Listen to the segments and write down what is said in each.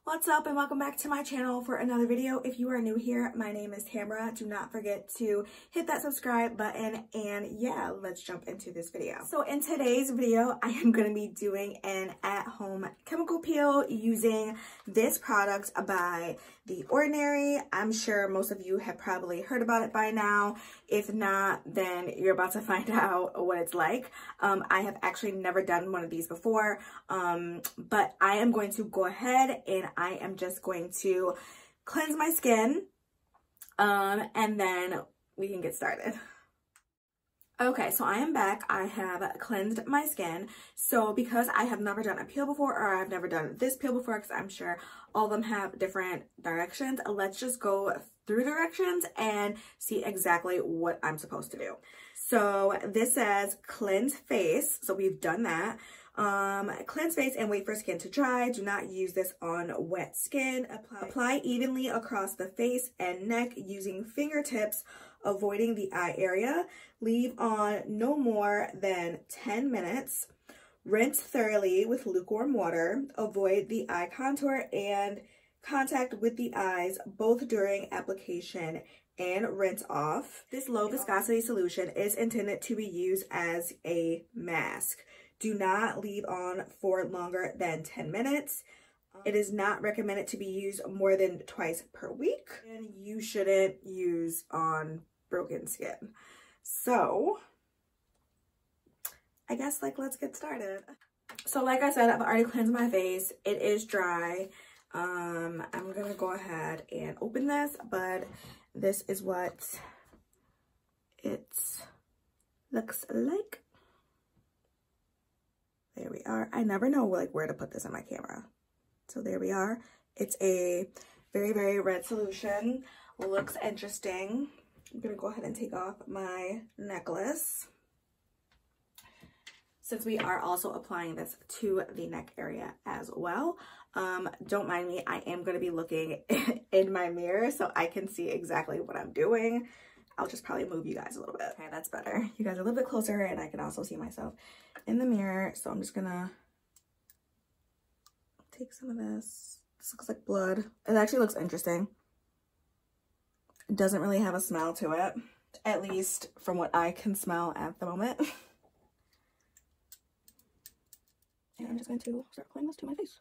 What's up and welcome back to my channel for another video. If you are new here, my name is Tamara. Do not forget to hit that subscribe button and yeah, let's jump into this video. So in today's video, I am going to be doing an at-home chemical peel using this product by The Ordinary. I'm sure most of you have probably heard about it by now. If not, then you're about to find out what it's like. I have actually never done one of these before, but I am going to go ahead and I am just going to cleanse my skin, and then we can get started. Okay, so I am back. I have cleansed my skin. So because I have never done a peel before, or I've never done this peel before, because I'm sure all of them have different directions, let's just go through directions and see exactly what I'm supposed to do. So this says cleanse face. So we've done that. Cleanse face and wait for skin to dry. Do not use this on wet skin. Apply evenly across the face and neck using fingertips, avoiding the eye area. Leave on no more than 10 minutes. Rinse thoroughly with lukewarm water. Avoid the eye contour and contact with the eyes both during application and rinse off. This low viscosity solution is intended to be used as a mask. Do not leave on for longer than 10 minutes. It is not recommended to be used more than twice per week. And you shouldn't use on broken skin. So I guess let's get started. So like I said, I've already cleansed my face. It is dry. I'm gonna go ahead and open this, but this is what it looks like. There we are. I never know where to put this in my camera. So there we are. It's a very, very red solution. Looks interesting. I'm gonna go ahead and take off my necklace, since we are also applying this to the neck area as well. Don't mind me, I am gonna be looking in my mirror so I can see exactly what I'm doing. I'll just probably move you guys a little bit. Okay, that's better. You guys are a little bit closer and I can also see myself in the mirror. So I'm just gonna take some of this. This looks like blood. It actually looks interesting. It doesn't really have a smell to it, at least from what I can smell at the moment. And I'm just going to start applying this to my face.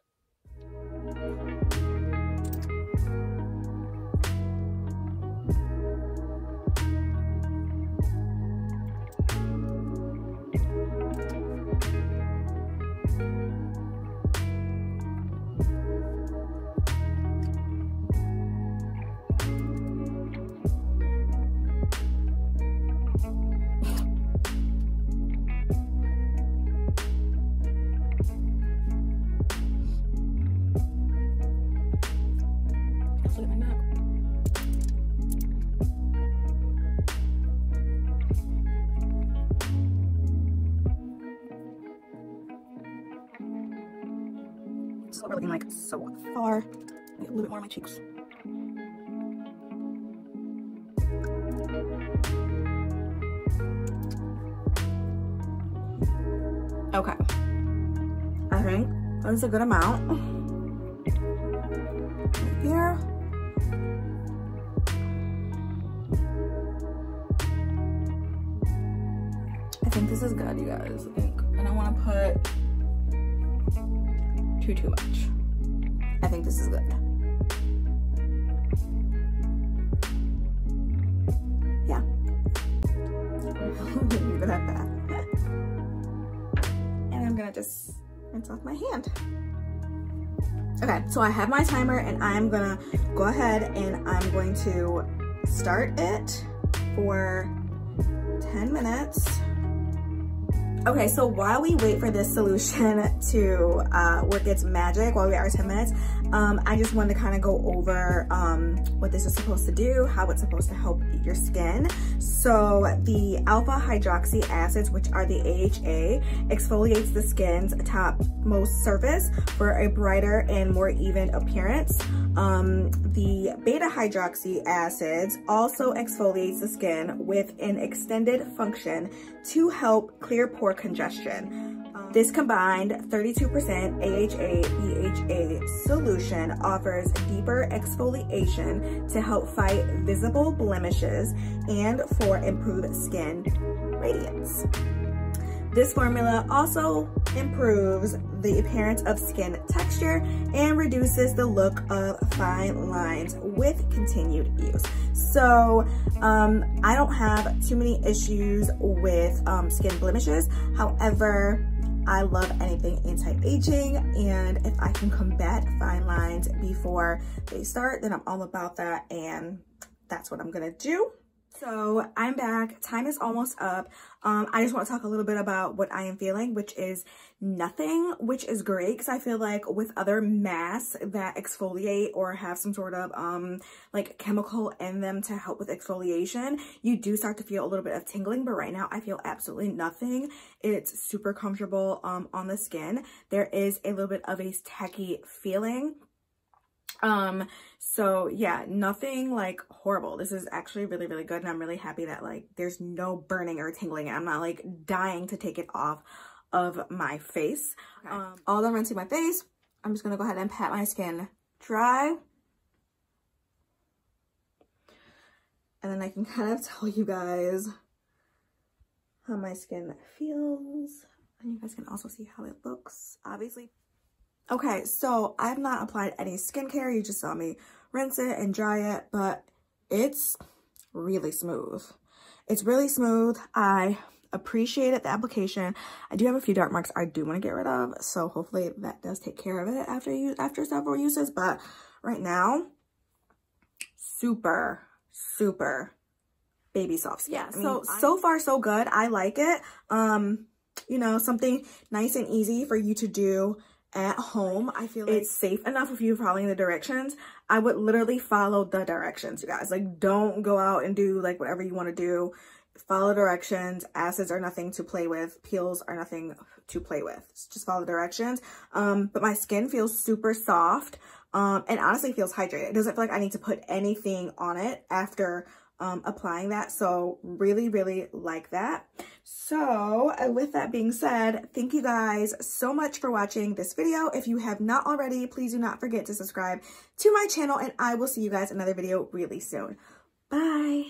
This is what we're looking like so far. Get a little bit more on my cheeks. Okay. I think that's a good amount. Right here. I think this is good, you guys. I don't want to put too much. I think this is good. Yeah. Leave it at that. And I'm gonna just rinse off my hand. Okay, so I have my timer and I'm gonna go ahead and I'm going to start it for 10 minutes. Okay, so while we wait for this solution to work its magic, while we are 10 minutes, I just wanted to kind of go over what this is supposed to do, how it's supposed to help your skin. So the alpha hydroxy acids, which are the AHA, exfoliates the skin's topmost surface for a brighter and more even appearance. The beta hydroxy acids also exfoliates the skin with an extended function to help clear pore congestion. This combined 32% AHA BHA solution offers deeper exfoliation to help fight visible blemishes and for improved skin radiance. This formula also improves the appearance of skin texture and reduces the look of fine lines with continued use. So I don't have too many issues with skin blemishes. However, I love anything anti-aging, and if I can combat fine lines before they start, then I'm all about that, and that's what I'm gonna do. So I'm back, time is almost up. I just want to talk a little bit about what I am feeling, which is nothing, which is great because I feel like with other masks that exfoliate or have some sort of like chemical in them to help with exfoliation, you do start to feel a little bit of tingling, but right now I feel absolutely nothing. It's super comfortable on the skin. There is a little bit of a tacky feeling. So yeah, nothing like horrible. This is actually really, really good. And I'm really happy that like there's no burning or tingling. I'm not like dying to take it off of my face. Okay. All done rinsing my face. I'm just going to go ahead and pat my skin dry. And then I can kind of tell you guys how my skin feels. And you guys can also see how it looks, obviously. Okay, so I have not applied any skincare. You just saw me rinse it and dry it, but it's really smooth. It's really smooth. I appreciated the application. I do have a few dark marks I do want to get rid of, so hopefully that does take care of it after several uses. But right now, super baby soft skin. Yeah, so far so good. I like it. You know, something nice and easy for you to do at home. I feel like it's safe enough if you're following the directions. I would literally follow the directions, you guys. Like, don't go out and do like whatever you want to do. Follow directions. Acids are nothing to play with. Peels are nothing to play with. Just follow the directions. But my skin feels super soft, and honestly feels hydrated. It doesn't feel like I need to put anything on it after applying that. So really like that. So with that being said, thank you guys so much for watching this video. If you have not already, please do not forget to subscribe to my channel, and I will see you guys in another video really soon. Bye.